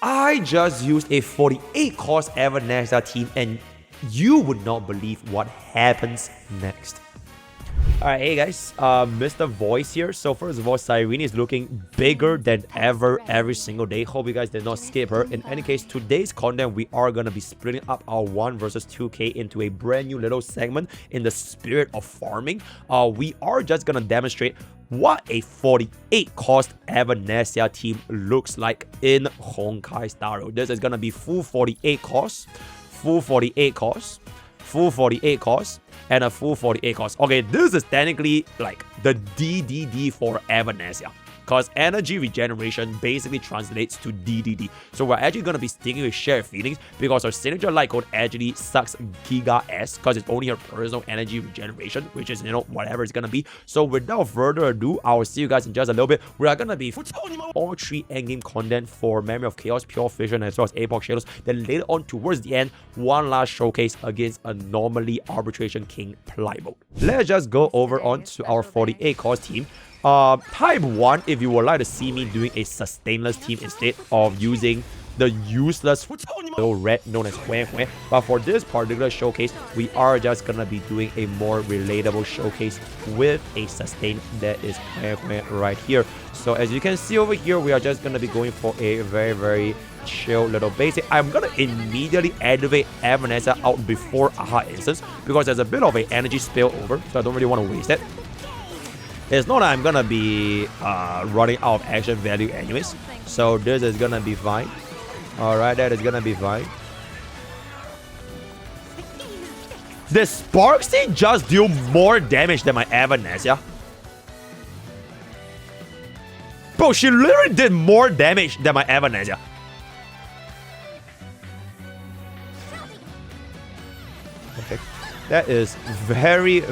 I just used a 48 cost Evanescia team and you would not believe what happens next. Alright, hey guys, Mr. Voice here. So first of all, Cyrene is looking bigger than ever every single day. Hope you guys did not skip her. In any case, today's content, we are going to be splitting up our 1 versus 2k into a brand new little segment in the spirit of farming. We are just going to demonstrate what a 48 cost Evanescia team looks like in Honkai style. This is going to be full 48 costs, full 48 costs, full 48 costs, and a full 48 cost. Okay, this is technically like the DDD for Evanescia, because energy regeneration basically translates to DDD. So we're actually going to be sticking with shared feelings because our signature light code actually sucks Giga S because it's only her personal energy regeneration, which is, you know, whatever it's going to be. So without further ado, I will see you guys in just a little bit. We are going to be all 3 endgame content for Memory of Chaos, Pure Fission, as well as APOC Shadows. Then later on towards the end, one last showcase against Anomaly Arbitration King Plight mode. Let's just go over on to our 48 cost team. Type 1, if you would like to see me doing a sustainless team instead of using the useless little red known as Hue Hue. But for this particular showcase, we are just gonna be doing a more relatable showcase with a sustain that is Hue Hue right here. So as you can see over here, we are just gonna be going for a very chill little basic. I'm gonna immediately activate Evanescia out before AHA instance because there's a bit of an energy spill over, so I don't really want to waste it. It's not that I'm gonna be running out of action value anyways, so this is gonna be fine. Alright, that is gonna be fine. Did Sparxicon just deal more damage than my Evanescia? Bro, she literally did more damage than my Evanescia. Okay. That is very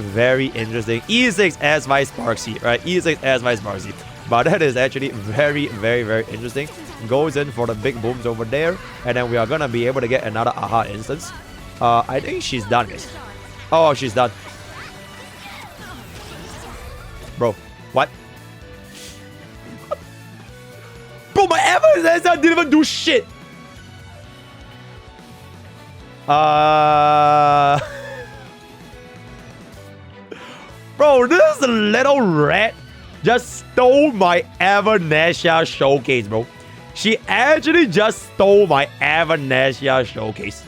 interesting. E6 as Vice Sparxicon, right? E6 as Vice Sparxicon. But that is actually very interesting. Goes in for the big booms over there. And then we are going to be able to get another AHA instance. I think she's done, guys. Oh, she's done. Bro, what? Bro, my Evanescia didn't even do shit. Bro, this little rat just stole my Evanescia showcase, bro. She actually just stole my Evanescia showcase.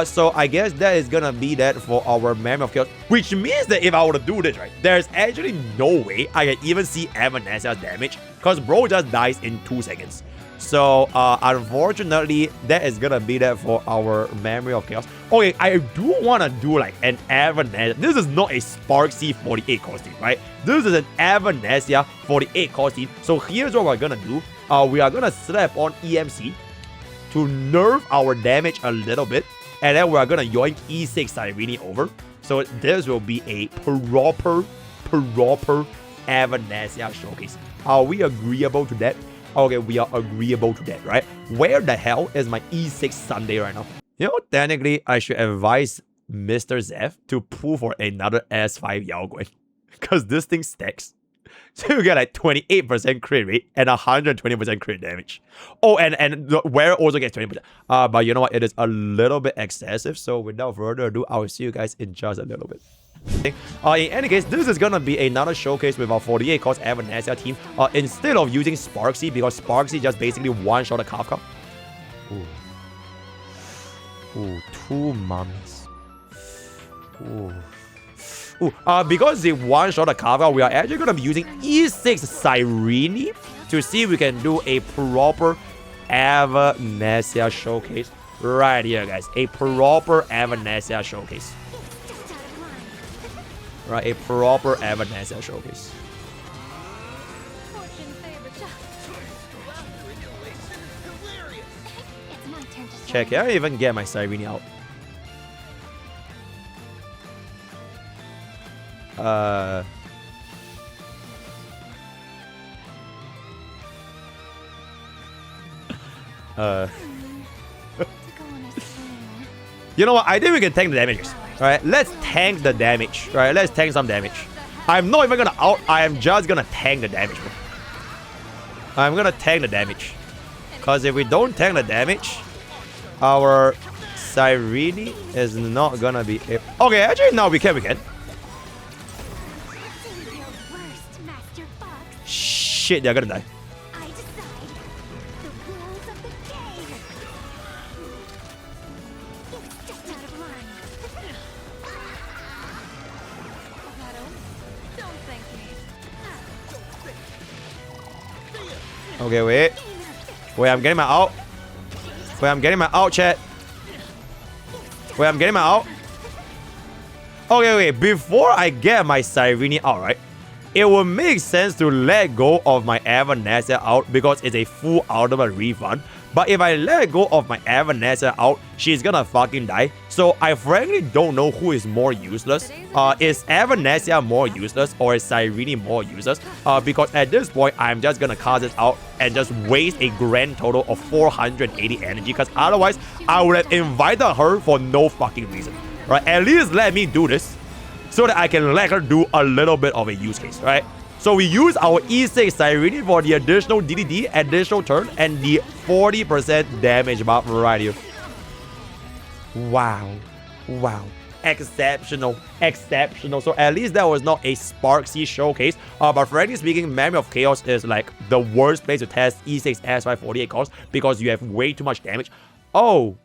So I guess that is gonna be that for our Memory of Chaos, which means that if I were to do this, right, there's actually no way I can even see Evanescia's damage because bro just dies in 2 seconds. So, unfortunately, that is gonna be that for our Memory of Chaos. Okay, I do want to do like an Evanescia. This is not a Sparxicon 48 cost team, right? This is an Evanescia 48 cost team. So here's what we're gonna do. We are gonna slap on EMC to nerf our damage a little bit. And then we are gonna yoink E6 Cyrene over. So this will be a proper Evanescia showcase. Are we agreeable to that? Okay, we are agreeable to that, right? Where the hell is my E6 Sunday right now? You know, technically, I should advise Mr. Zeph to pull for another S5 Yao Guan. Because this thing stacks. So you get like 28% crit rate and 120% crit damage. Oh, and the wearer also gets 20%. But you know what? It is a little bit excessive. So without further ado, I will see you guys in just a little bit. In any case, this is gonna be another showcase with our 48 cost Evanescia team. Instead of using Sparxicon, because Sparxicon just basically one-shot a Kafka. Ooh, 2 mummies. Because they one-shot a Kafka, we are actually gonna be using E6 Cyrene to see if we can do a proper Evanescia showcase right here, guys. A proper Evanescia showcase. Right, a proper Evanescia showcase. Check, can I even get my Cyrene out? You know what? I think we can tank the damages. Alright, let's tank the damage. Alright, let's tank some damage. I'm not even gonna out. I am just gonna tank the damage, bro. I'm gonna tank the damage. Because if we don't tank the damage, our Cyrene is not gonna be able... Okay, actually, no, we can. Shit, they're gonna die. Okay, wait. Wait, I'm getting my ult. Wait, I'm getting my ult, chat. Wait, I'm getting my ult. Okay, wait. Before I get my Cyrene out, right? It will make sense to let go of my Evanescia out because it's a full ultimate refund. But if I let go of my Evanescia out, she's gonna fucking die. So I frankly don't know who is more useless. Is Evanescia more useless or is Cyrene more useless? Because at this point, I'm just gonna cast it out and just waste a grand total of 480 energy. Because otherwise, I would have invited her for no fucking reason. Right? At least let me do this so that I can let her do a little bit of a use case, right? So we use our E6 Cyrene for the additional DDD, additional turn, and the 40% damage buff right here. Wow. Wow. Exceptional. Exceptional. So at least that was not a Sparxy showcase. But frankly speaking, Memory of Chaos is like the worst place to test E6 S5 48 cost because you have way too much damage. Oh.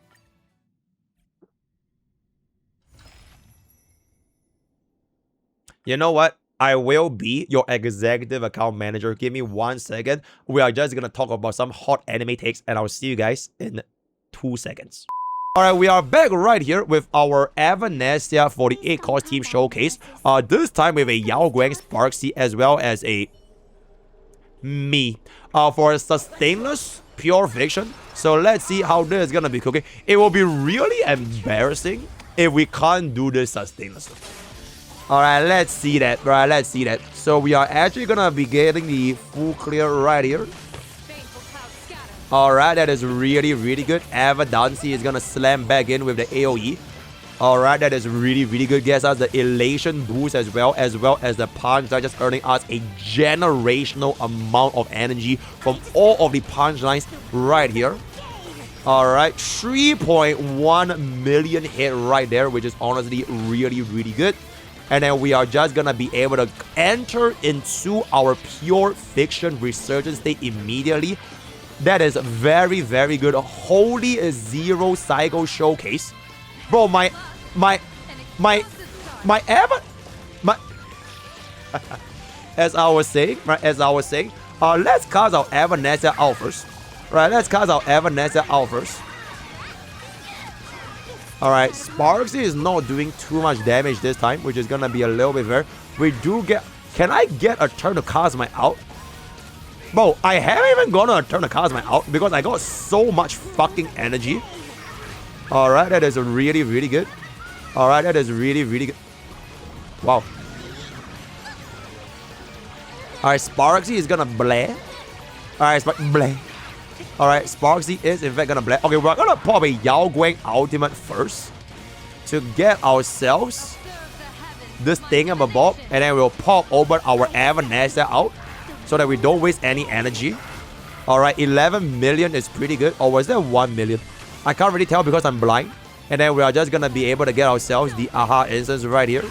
You know what? I will be your executive account manager. Give me 1 second. We are just going to talk about some hot anime takes and I'll see you guys in 2 seconds. Alright, we are back right here with our Evanescia 48 cost team showcase. This time with a Yao Guang Sparxy as well as a me. For a sustainless pure fiction. So let's see how this is going to be cooking. It will be really embarrassing if we can't do this sustainlessly. Alright, let's see that. Right, let's see that. So we are actually gonna be getting the full clear right here. Alright, that is really, really good. Evanescia is gonna slam back in with the AoE. Alright, that is really, really good. Gets us the elation boost as well as the punch that just earning us a generational amount of energy from all of the punch lines right here. Alright, 3.1 million hit right there, which is honestly really, really good. And then we are just gonna be able to enter into our pure fiction resurgence state immediately. That is very, very good. Holy zero cycle showcase. Bro, my as I was saying, right, let's cast our Evanescia out first. Right, let's cast our Evanescia out first. Alright, Sparxy is not doing too much damage this time, which is gonna be a little bit fair. We do get... Can I get a turn to cast my out? Bro, I haven't even gotten a turn to cast my out because I got so much fucking energy. Alright, that is really, really good. Alright, that is really, really good. Wow. Alright, Sparxy is gonna blare. Alright, blare. Alright, Sparxy is in fact gonna blast. Okay, we're gonna pop a Yao Guang ultimate first to get ourselves this thingamabob, and then we'll pop open our Evanescia out so that we don't waste any energy. Alright, 11 million is pretty good. Or was that 1 million? I can't really tell because I'm blind. And then we are just gonna be able to get ourselves the Aha instance right here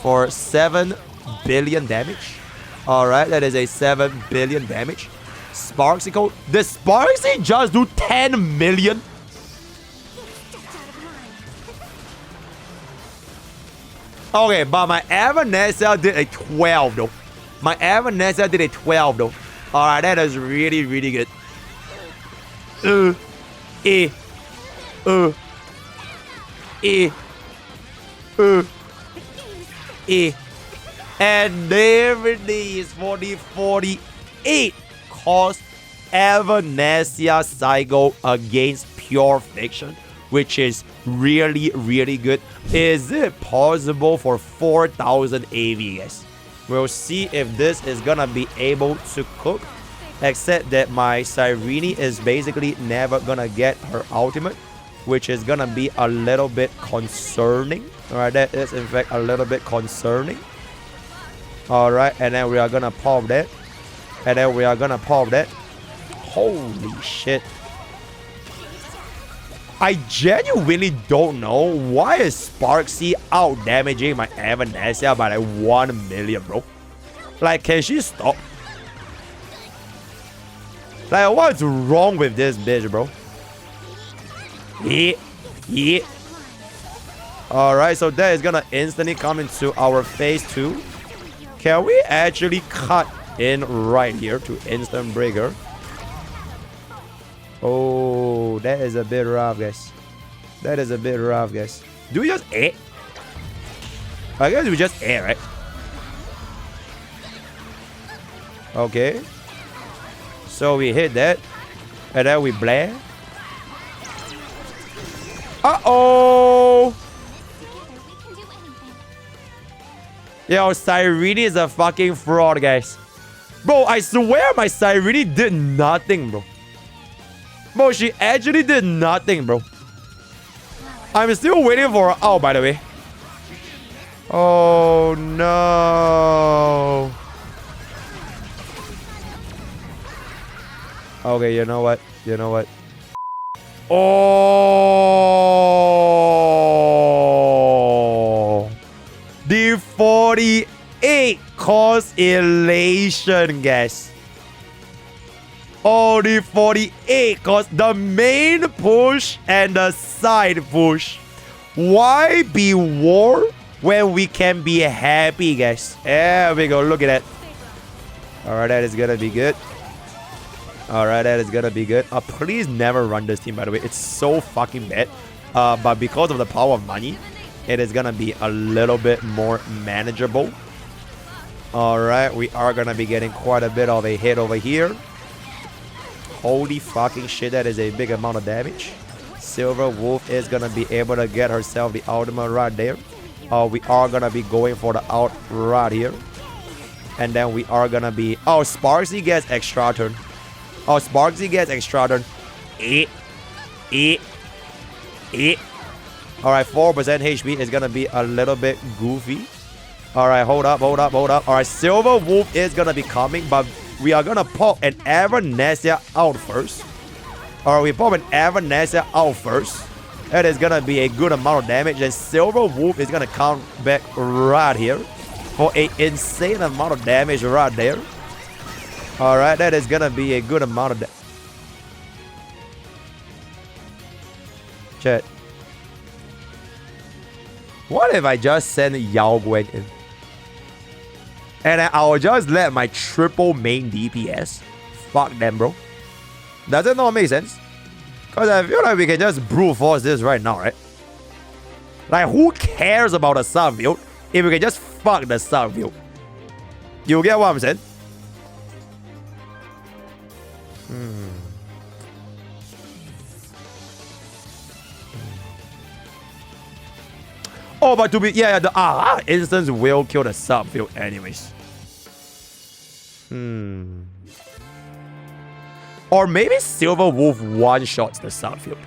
for 7 billion damage. Alright, that is a 7 billion damage. Sparxicon. Did Sparxy just do 10 million? Okay, but my Evanescia did a 12 though. My Evanescia did a 12 though. Alright, that is really, really good. And there it is for the 48 cost Evanescia cycle against pure fiction, which is really, really good. Is it possible for 4,000 AVS? We'll see if this is gonna be able to cook, except that my Cyrene is basically never gonna get her ultimate, which is gonna be a little bit concerning. Alright, that is in fact a little bit concerning. Alright, and then we are gonna pop that. And then we are gonna pop that. Holy shit. I genuinely don't know why is Sparxy out damaging my Evanescia by like 1 million, bro. Like, can she stop? Like, what's wrong with this bitch, bro? Yeah. Alright, so that is gonna instantly come into our phase 2. Can we actually cut in right here to instant breaker? Oh, that is a bit rough, guys. That is a bit rough, guys. Do we just A? I guess we just A, right? Okay. So we hit that. And then we blare. Uh-oh! Yo, Cyrene is a fucking fraud, guys. Bro, I swear my Cyrene did nothing, bro. Bro, she actually did nothing, bro. I'm still waiting for her out, by the way. Oh, no. Okay, you know what? You know what? Oh. The 48 COST Elation, guys. Oh, the 48 cause the main push and the side push. Why be war when we can be happy, guys? There we go. Look at that. Alright, that is gonna be good. Alright, that is gonna be good. Please never run this team, by the way. It's so fucking bad. But because of the power of money, it is gonna be a little bit more manageable. Alright, we are gonna be getting quite a bit of a hit over here. Holy fucking shit, that is a big amount of damage. Silver Wolf is gonna be able to get herself the ultimate right there. We are gonna be going for the out right here. And then we are gonna be... Oh, Sparxy gets extra turn. Oh, Sparxy gets extra turn. Alright, 4% HP is gonna be a little bit goofy. Alright, hold up. Alright, Silver Wolf is gonna be coming, but we are gonna pop an Evanescia out first. Alright, we pop an Evanescia out first. That is gonna be a good amount of damage. And Silver Wolf is gonna come back right here for an insane amount of damage right there. Alright, that is gonna be a good amount of damage. Chat. What if I just send Yao Guan in? And I'll just let my triple main DPS fuck them, bro. Does it not make sense? Because I feel like we can just brute force this right now, right? Like, who cares about the subfield if we can just fuck the subfield? You get what I'm saying? Oh, but to be... Yeah, the instance will kill the subfield anyways. Or maybe Silver Wolf one-shots the subfield.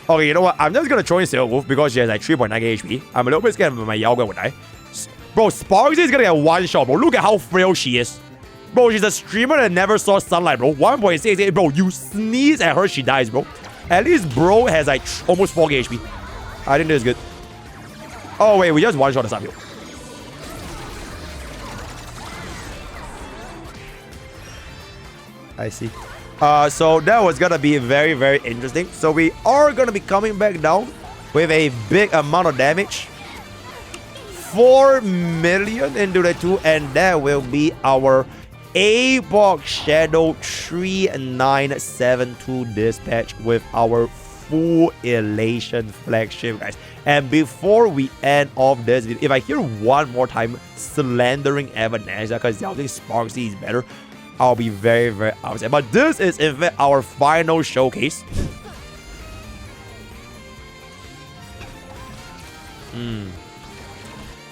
Okay, you know what? I'm just gonna throw in Silver Wolf because she has like 3.9 HP. I'm a little bit scared of my Yao Guan would die. Bro, Sparxy is gonna get one shot, bro. Look at how frail she is. Bro, she's a streamer that never saw sunlight, bro. 1.68, bro. You sneeze at her, she dies, bro. At least bro has like almost 4k HP. I think this is good. Oh, wait. We just one-shot the subfield. I see. So that was gonna be very, very interesting. So we are gonna be coming back down with a big amount of damage. 4 million into the 2, and that will be our APOC Shadow 3972 dispatch with our full elation flagship, guys. And before we end off this video, if I hear one more time slandering Evanescia because I think Sparxy is better, I'll be very, very upset. But this is in fact our final showcase.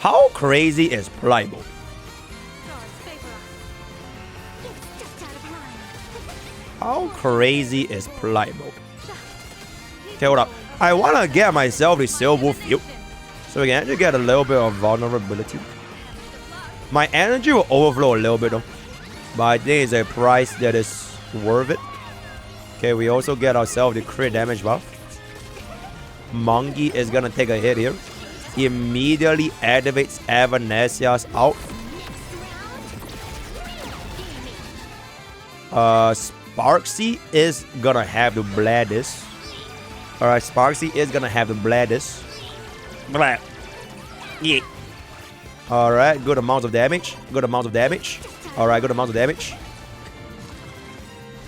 How crazy is Plight? How crazy is Plight? Okay, hold up. I want to get myself the Silver Field so we can actually get a little bit of vulnerability. My energy will overflow a little bit though. But I think it's a price that is worth it. Okay, we also get ourselves the crit damage buff. Monkey is gonna take a hit here. Immediately activates Evanescia's out. Sparxie is gonna have to blast this. Alright, Sparxie is gonna have to blast this. Blah. Yeah. Alright, good amount of damage. Good amount of damage. Alright, good amount of damage.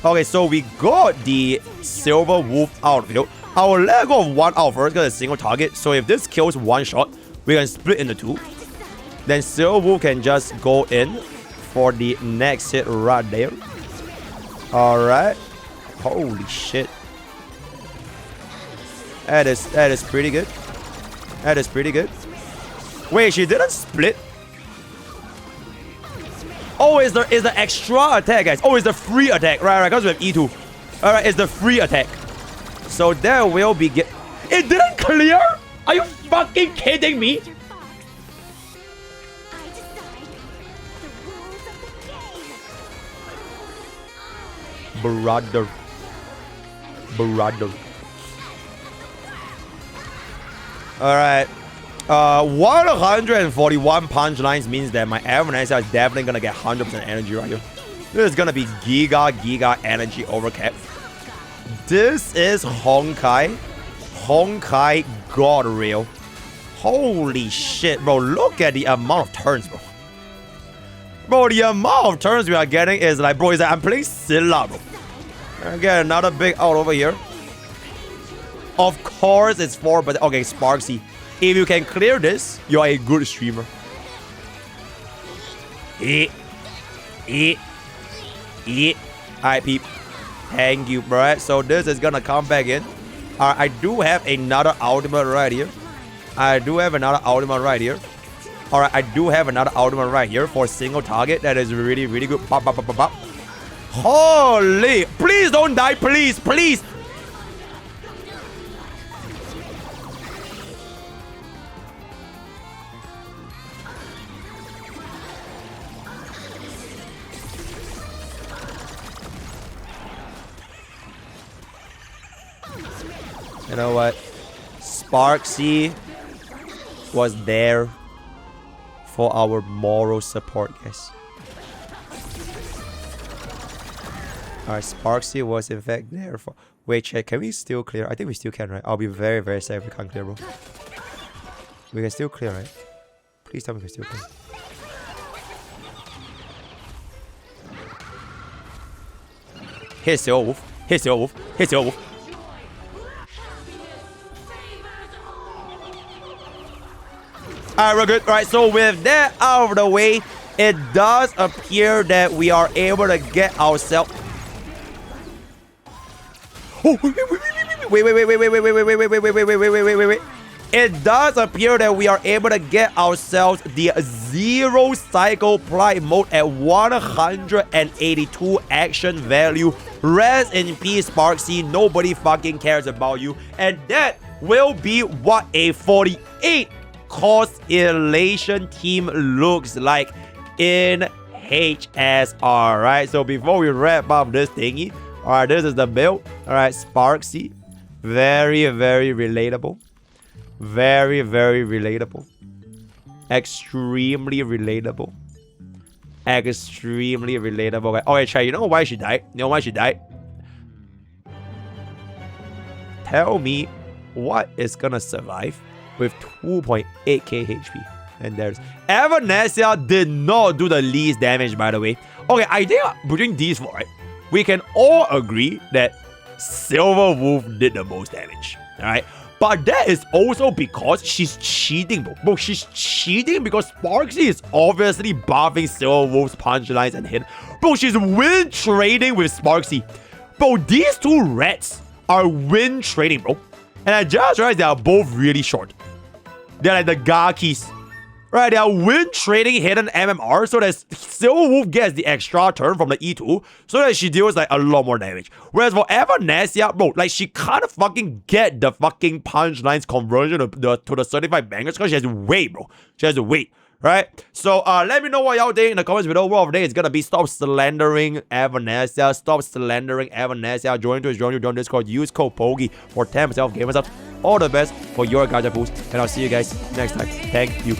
Okay, so we got the Silver Wolf outfield. I will let go of one out first because it's a single target. So if this kills one shot, we can split into two. Then Silver Wolf can just go in for the next hit right there. Alright. Holy shit. That is pretty good. That is pretty good. Wait, she didn't split? Oh, it's the extra attack, guys. Oh, it's the free attack. Right, because we have E2. Alright, it's the free attack. So there will be It didn't clear? Are you fucking kidding me? Brother. Alright. 141 punchlines means that my Evanescia is definitely gonna get 100% energy right here. This is gonna be giga energy overcap. This is Honkai. Honkai God real. Holy shit, bro. Look at the amount of turns, bro. Bro, the amount of turns we are getting is like, bro, I'm playing Scylla, bro. I get another big out over here. Of course, it's 4, but okay, Sparxie. If you can clear this, you are a good streamer. Alright, peep. Thank you, bro. So this is gonna come back in. I do have another ultimate right here. Alright, I do have another ultimate right here for single target. That is really good. Pop. Holy! Please don't die, please. You know what? Sparxie was there for our moral support, guys. Alright, Sparxie was in fact there for... Wait, check. Can we still clear? I think we still can, right? I'll be very sad if we can't clear, bro. We can still clear, right? Please tell me we can still clear. Here's the wolf. Alright, we're good. Alright, so with that out of the way, it does appear that we are able to get ourselves... Oh, wait. It does appear that we are able to get ourselves the 0 cycle Plight mode at 182 action value. Rest in peace, Sparxie. Nobody fucking cares about you. And that will be what a 48 COST Elation team looks like in HSR, right? So before we wrap up this thingy, alright, this is the build. Alright, Sparxie. Very relatable. Very relatable. Extremely relatable. Okay, Chad, you know why she died? Tell me what is gonna survive with 2.8k HP. And there's... Evanescia did not do the least damage, by the way. Okay, I think between these four, right, we can all agree that Silver Wolf did the most damage. Alright? But that is also because she's cheating, bro. Bro, she's cheating because Sparxie is obviously buffing Silver Wolf's punchlines and hit. Bro, she's win trading with Sparxie. Bro, these two rats are win trading, bro. And I just realized they are both really short. They're like the Gakis. Right, they are win trading hidden MMR so that Silver Wolf gets the extra turn from the E2 so that she deals like a lot more damage. Whereas for Evanescia, bro, like she can't fucking get the fucking punchlines conversion to the certified bangers because she has to wait, bro. She has to wait. Right? So let me know what y'all think in the comments below. Word of the day is gonna be stop slandering Evanescia. Stop slandering Evanescia. Join your Discord. Use code POKE for 10% off gamers up. All the best for your gacha boost. And I'll see you guys next time. Thank you.